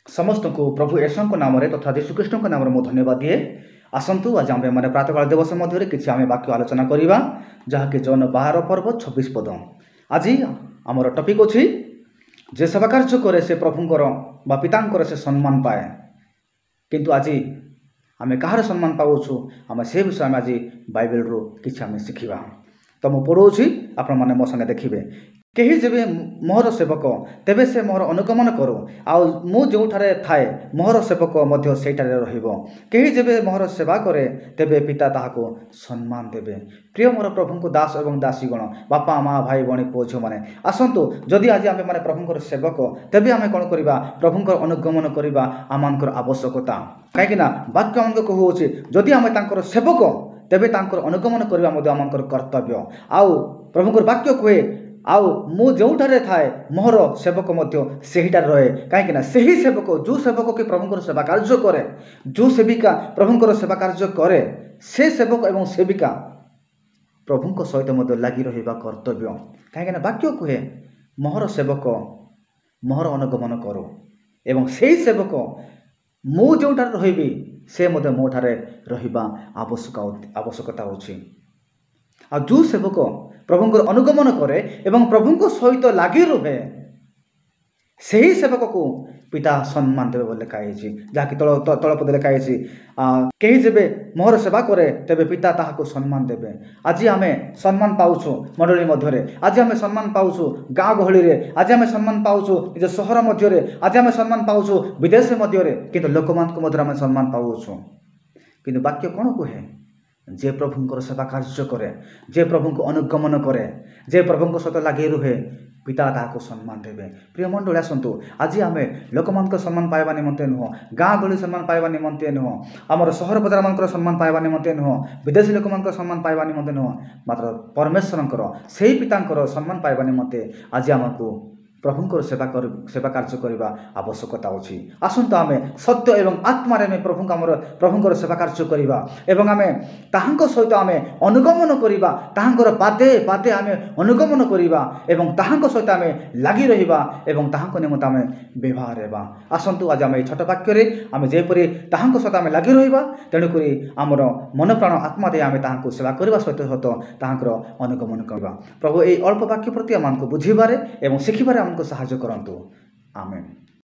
समस्त को प्रभु यशों नाम तथा यीशुकृष्ण नाम मु धन्यवाद दिए। आसतु आज आम मैंने प्रातकाल दिवस मध्य किसी आम वाक्य आलोचना करवा जहाँकि जौन 12 पर्व 26 पद। आज आमर टपिक अच्छी जे सेवा कार्य करे से प्रभुंकर बा पितांकर से सम्मान पाए, किंतु आज आम कहार सम्मान पाऊँ आम से विषय में आज बाइबल रू किसी आम शिखा। तो मुझे पढ़ाऊँ आपण मैंने मो संगे देखिए। कहीं जब मोहर सेवक तेबे से मोहर अनुगमन करो आउ मु जोठारे थाए मोहर सेवक मध्य सेठारे रहिबो। कहीं जब मोहर सेवा करे तेबे पिता ताहाको सम्मान देबे। प्रिय मोर प्रभु दास एवं दासीगण बापा माँ भाई भौणी पुओ झियो माने आसतु जदि आज आम मैंने प्रभुंकर सेवक तेबे आम कौन करवा प्रभुंकर अनुगमन करवा आमनकर आवश्यकता। कहीं वाक्य आमको कहूँ जदि आम तांकर सेवक तेबे तांकर अनुगमन करवा मध्य आमनकर कर्तव्य। आउ प्रभुंकर वाक्य कहे आउ मु जोठारे थाए मोहर सेवक मध्य सेहिटार रहे। कहीं सही सेवक जो सेवक कि प्रभुंकर सेवा कार्य करे, जो सेविका प्रभुंकर सेवा कार्य करे, से सेवक एवं सेविका प्रभुंक सहित मध्य लगी रहिबा कर्तव्य। कहीं वाक्य कहे मोहर सेवक मोहर अनुगमन करो एवं से सेवक मु जोठारे रहिबी से मध्य मोठारे रहिबा आवश्यकता होछि। आ जो सेवक प्रभुंकर अनुगमन करे एवं प्रभुंक सहित लगी रुहे से ही सेवक को पिता सम्मान देवे बोले लिखाई जहाँकि तल पद लिखाई कहीं जब मोहर सेवा करे तेबे पिता ताहाको सम्मान देवे। आज आम सम्मान पाऊँ मंडली मध्य, आज आम सम्मान पाऊँ गाँ गहली रे, आज आम सम्मान पाऊँ निज सहर मध्य, आज आम सम्मान पाऊँ विदेश मध्य, किंतु लोक मध्य आम सम्मान पाऊँ। किंतु वाक्य कौन कहे जे प्रभुंकर सेवा कार्य करे, जे प्रभु को अनुगमन करे, जे प्रभु सहित लगे रुहे पिता ताको सम्मान देवे। प्रिय मंडल आसतु आज आम लोक सम्मान पाइबा निमंते नुह, गाँ गली सम्मान पाइबा निमंते नुह, आमर सहर बजार मान सम्मान पाइबा निमंते नुह, विदेशी लोक सम्मान पाइबा निमंते नुह, मात्र परमेश्वर से पिता सम्मान पाइबा निमंते आज आमको प्रभुंकर सेवा कार्य करने आवश्यकता अच्छी। आसतु आम सत्य एवं आत्मार प्रभुंकर सेवा कार्य करवा एवं आम ताहांक सहित आम अनुगमन करवा, ताहांकर पादे पादे आम अनुगमन करवा एवं ताहांक सहित आम लगी रहिबा एवं ताहांक निमंते आम व्यवहार हेबा। आसतु आज आम छोट वाक्य आम जेपरि ताहांक सहित आम लगी रहिबा तेणुक आमर मन प्राण आत्मा दे आम ताहांक सेवा करने सहित सहित ताहांकर अनुगमन करवा। प्रभु ये अल्प वाक्य प्रति आमको बुझीबारे एवं शिखिबारे हमको साहाय्य करंतु। आमेन।